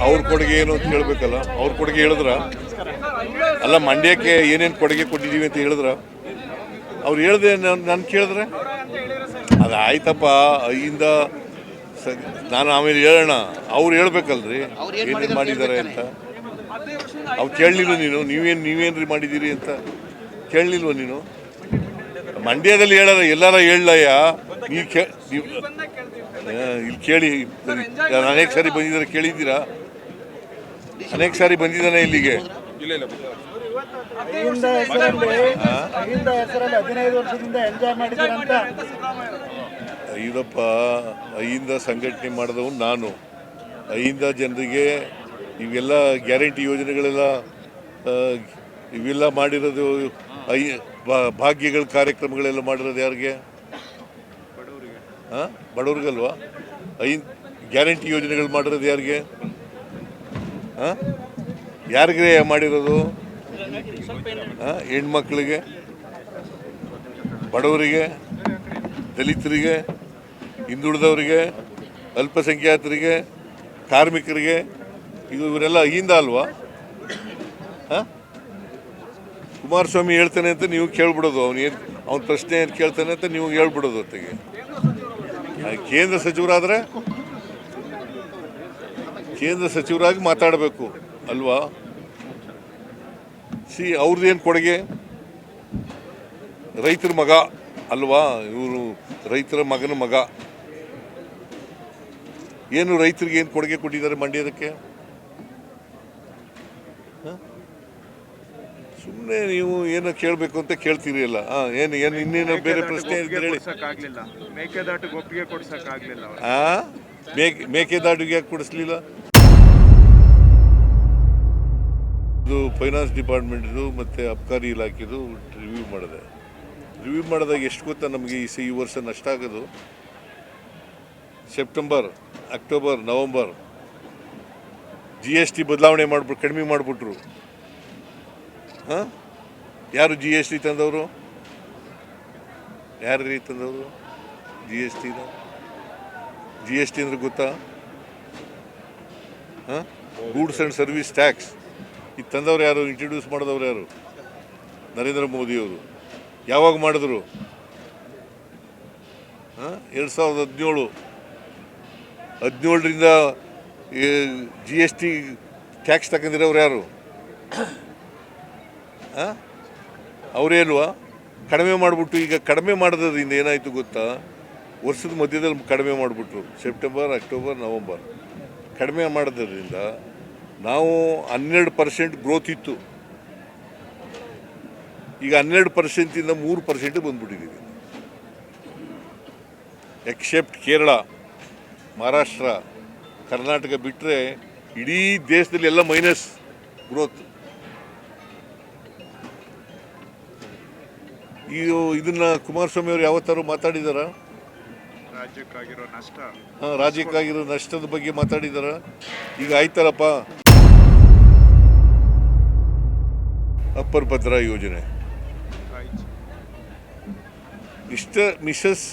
ಅವ್ರ ಕೊಡುಗೆ ಏನು ಅಂತ ಹೇಳ್ಬೇಕಲ್ಲ. ಅವ್ರ ಕೊಡುಗೆ ಹೇಳಿದ್ರ ಅಲ್ಲ, ಮಂಡ್ಯಕ್ಕೆ ಏನೇನು ಕೊಡುಗೆ ಕೊಟ್ಟಿದ್ದೀವಿ ಅಂತ ಹೇಳಿದ್ರ ಅವ್ರು ಹೇಳ್ದೆ ನಾನು ಕೇಳಿದ್ರೆ ಅದು ಆಯ್ತಪ್ಪ. ಅಯ್ಯಿಂದ ನಾನು ಆಮೇಲೆ ಹೇಳೋಣ, ಅವ್ರು ಹೇಳ್ಬೇಕಲ್ರಿ ಏನೇನು ಮಾಡಿದ್ದಾರೆ ಅಂತ. ಅವ್ರು ಕೇಳಲಿಲ್ಲ ನೀವೇನ್ರಿ ಮಾಡಿದ್ದೀರಿ ಅಂತ ಕೇಳಲಿಲ್ವ ನೀನು? ಮಂಡ್ಯದಲ್ಲಿ ಹೇಳಾರ ಎಲ್ಲಾರ ಹೇಳಯ್ಯ, ನೀವು ಇಲ್ಲಿ ಕೇಳಿ. ಅನೇಕ ಸಾರಿ ಬಂದಿದ್ದಾರೆ, ಕೇಳಿದ್ದೀರಾ? ಅನೇಕ ಸಾರಿ ಬಂದಿದ್ದಾನೆ ಇಲ್ಲಿಗೆ. ಐದಪ್ಪ, ಐಯಿಂದ ಸಂಘಟನೆ ಮಾಡಿದವನು ನಾನು. ಐಯಿಂದ ಜನರಿಗೆ ಇವೆಲ್ಲ ಗ್ಯಾರಂಟಿ ಯೋಜನೆಗಳೆಲ್ಲ ಇವೆಲ್ಲ ಮಾಡಿರೋದು, ಭಾಗ್ಯಗಳ ಕಾರ್ಯಕ್ರಮಗಳೆಲ್ಲ ಮಾಡಿರೋದು ಯಾರಿಗೆ? ಬಡವ್ರಿಗಲ್ವಾ? ಗ್ಯಾರಂಟಿ ಯೋಜನೆಗಳು ಮಾಡಿರೋದು ಯಾರಿಗೆ? ಯಾರಿಗೆ ಮಾಡಿರೋದು? ಹೆಣ್ಮಕ್ಳಿಗೆ, ಬಡವರಿಗೆ, ದಲಿತರಿಗೆ, ಹಿಂದುಳಿದವರಿಗೆ, ಅಲ್ಪಸಂಖ್ಯಾತರಿಗೆ, ಕಾರ್ಮಿಕರಿಗೆ, ಇವರೆಲ್ಲ ಅಹಿಂದ ಅಲ್ವಾ? ಕುಮಾರಸ್ವಾಮಿ ಹೇಳ್ತಾನೆ ಅಂತ ನೀವು ಕೇಳ್ಬಿಡೋದು. ಅವ್ನ ಪ್ರಶ್ನೆ ಏನು ಕೇಳ್ತಾನೆ ಅಂತ ನೀವು ಹೇಳ್ಬಿಡೋದು. ಹೊತ್ತಿಗೆ ಕೇಂದ್ರ ಸಚಿವರಾದರೆ ಕೇಂದ್ರ ಸಚಿವರಾಗಿ ಮಾತಾಡಬೇಕು ಅಲ್ವಾ? ಅವ್ರದ್ದೇನು ಕೊಡುಗೆ? ರೈತರ ಮಗ ಅಲ್ವಾ ಇವರು? ರೈತರ ಮಗನ ಮಗ. ಏನು ರೈತರಿಗೆ ಏನು ಕೊಡುಗೆ ಕೊಟ್ಟಿದ್ದಾರೆ ಮಂಡ್ಯದಕ್ಕೆ? ಸುಮ್ಮನೆ ನೀವು ಏನೋ ಕೇಳಬೇಕು ಅಂತ ಕೇಳ್ತೀರಿ ಅಲ್ಲ. ಏನು ಇನ್ನೇನು ಬೇರೆ ಪ್ರಶ್ನೆ ಹೇಳಿ. ಮೇಕೆದಾಟಿಗೆ ಯಾಕೆ ಕೊಡಿಸ್ಲಿಲ್ಲ? ಇದು ಫೈನಾನ್ಸ್ ಡಿಪಾರ್ಟ್ಮೆಂಟ್ದು ಮತ್ತು ಅಬ್ಕಾರಿ ಇಲಾಖೆದು ರಿವ್ಯೂ ಮಾಡಿದಾಗ ಎಷ್ಟು ಗೊತ್ತಾ ನಮಗೆ ಈ ವರ್ಷ ನಷ್ಟ ಆಗೋದು? ಸೆಪ್ಟೆಂಬರ್, ಅಕ್ಟೋಬರ್, ನವಂಬರ್ GST ಬದಲಾವಣೆ ಮಾಡಿಬಿಟ್ಟು ಕಡಿಮೆ ಮಾಡಿಬಿಟ್ರು. ಯಾರು GST ತಂದವರು? ಯಾರು ತಂದವರು GST ಅಂದ್ರೆ ಗೊತ್ತಾ? Goods and service tax. ಇದು ತಂದವ್ರು ಯಾರು? ಇಂಟ್ರಡ್ಯೂಸ್ ಮಾಡಿದವ್ರು ಯಾರು? ನರೇಂದ್ರ ಮೋದಿಯವರು. ಯಾವಾಗ ಮಾಡಿದ್ರು? 2017ರಿಂದ GST ಟ್ಯಾಕ್ಸ್ ತಗೊಂಡಿರೋರು ಯಾರು? ಅವರೇಲ್ವಾ? ಕಡಿಮೆ ಮಾಡಿಬಿಟ್ಟು ಈಗ ಕಡಿಮೆ ಮಾಡೋದ್ರಿಂದ ಏನಾಯಿತು ಗೊತ್ತಾ? ವರ್ಷದ ಮಧ್ಯದಲ್ಲಿ ಕಡಿಮೆ ಮಾಡಿಬಿಟ್ರು. ಸೆಪ್ಟೆಂಬರ್, ಅಕ್ಟೋಬರ್, ನವಂಬರ್ ಕಡಿಮೆ ಮಾಡೋದ್ರಿಂದ ನಾವು 12% ಗ್ರೋತ್ ಇತ್ತು. ಈಗ 12%ಇಂದ 3% ಬಂದ್ಬಿಟ್ಟಿದ್ದೀವಿ. ಎಕ್ಸೆಪ್ಟ್ ಕೇರಳ, ಮಹಾರಾಷ್ಟ್ರ, ಕರ್ನಾಟಕ ಬಿಟ್ಟರೆ ಇಡೀ ದೇಶದಲ್ಲಿ ಎಲ್ಲ ಮೈನಸ್ ಗ್ರೋತ್. ಇದನ್ನ ಕುಮಾರಸ್ವಾಮಿ ಅವರು ಯಾವತ್ತಾರು ಮಾತಾಡಿದಾರ? ರಾಜ್ಯಕ್ಕಾಗಿರೋ ನಷ್ಟದ ಬಗ್ಗೆ ಮಾತಾಡಿದಾರ? ಈಗ ಆಯ್ತಲ್ಲಪ್ಪ, ಅಪ್ಪರ್ ಭದ್ರಾ ಯೋಜನೆ ಮಿಸಸ್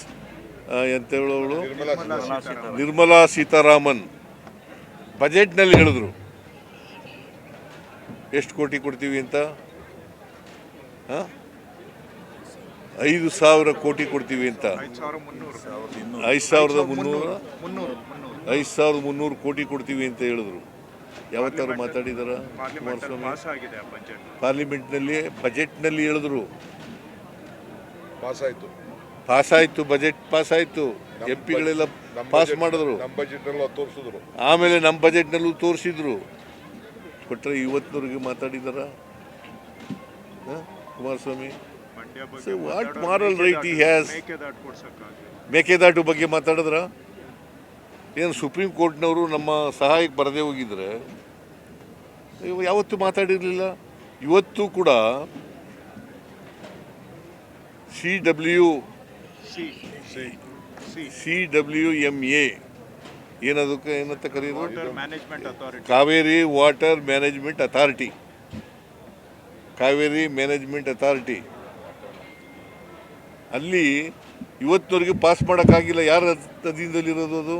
ಎಂತ ಹೇಳೋಳು ನಿರ್ಮಲಾ ಸೀತಾರಾಮನ್ ಬಜೆಟ್ನಲ್ಲಿ ಹೇಳಿದ್ರು ಎಷ್ಟು ಕೋಟಿ ಕೊಡ್ತೀವಿ ಅಂತ. 5,000 ಕೋಟಿ ಕೊಡ್ತೀವಿ ಅಂತ. 5,300 ಕೋಟಿ ಕೊಡ್ತೀವಿ ಅಂತ ಹೇಳಿದ್ರು. ಯಾವತ್ತಾರು ಮಾತಾಡಿದಾರ ಕುಮಾರಸ್ವಾಮಿ? ಪಾರ್ಲಿಮೆಂಟ್ನಲ್ಲಿ ಬಜೆಟ್ನಲ್ಲಿ ಹೇಳಿದ್ರು. ಪಾಸಾಯ್ತು, ಬಜೆಟ್ ಪಾಸಾಯ್ತು, MP ಗಳೆಲ್ಲ ಪಾಸ್ ಮಾಡಿದ್ರು. ಆಮೇಲೆ ನಮ್ಮ ಬಜೆಟ್ನಲ್ಲೂ ತೋರಿಸಿದ್ರು. ಕೊಟ್ಟರೆ ಇವತ್ತಿನವ್ರಿಗೆ ಮಾತಾಡಿದಾರ Kumaraswamy? What moral right he has? Mekedatu ಬಗ್ಗೆ ಮಾತಾಡಿದ್ರ? ಏನು ಸುಪ್ರೀಂ ಕೋರ್ಟ್ನವರು ನಮ್ಮ ಸಹಾಯಕ್ಕೆ ಬರದೇ ಹೋಗಿದ್ರೆ ಯಾವತ್ತೂ ಮಾತಾಡಿರಲಿಲ್ಲ. ಇವತ್ತು ಕೂಡ CWMA ಏನದಕ್ಕೆ ಏನಂತ ಕರೆಯೋದು? Kaveri water management authority. Kaveri management authority ಅಲ್ಲಿ ಇವತ್ತಿನವರೆಗೆ ಪಾಸ್ ಮಾಡೋಕ್ಕಾಗಿಲ್ಲ. ಯಾರ ಅಧೀನದಲ್ಲಿರೋದು ಅದು?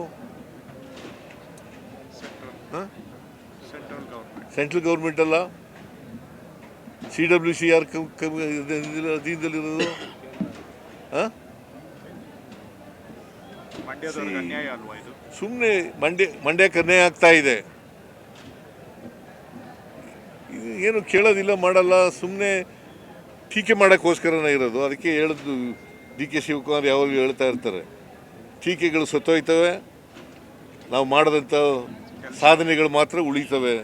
ಸೆಂಟ್ರಲ್ ಗೌರ್ಮೆಂಟ್ ಅಲ್ಲ, CWC ಯಾರು ಅಧೀನದಲ್ಲಿರೋದು? ಸುಮ್ಮನೆ ಮಂಡ್ಯಕ್ಕೆ ಅನ್ಯಾಯ ಆಗ್ತಾ ಇದೆ. ಏನು ಕೇಳೋದಿಲ್ಲ, ಮಾಡಲ್ಲ, ಸುಮ್ಮನೆ ಟೀಕೆ ಮಾಡೋಕ್ಕೋಸ್ಕರನೇ ಇರೋದು. ಅದಕ್ಕೆ ಹೇಳಿದ್ದು DK ಶಿವಕುಮಾರ್ ಯಾವಾಗಲೂ ಹೇಳ್ತಾ ಇರ್ತಾರೆ, ಟೀಕೆಗಳು ಸತ್ತೋಯ್ತವೆ, ನಾವು ಮಾಡಿದಂಥ ಸಾಧನೆಗಳು ಮಾತ್ರ ಉಳಿತವೆ.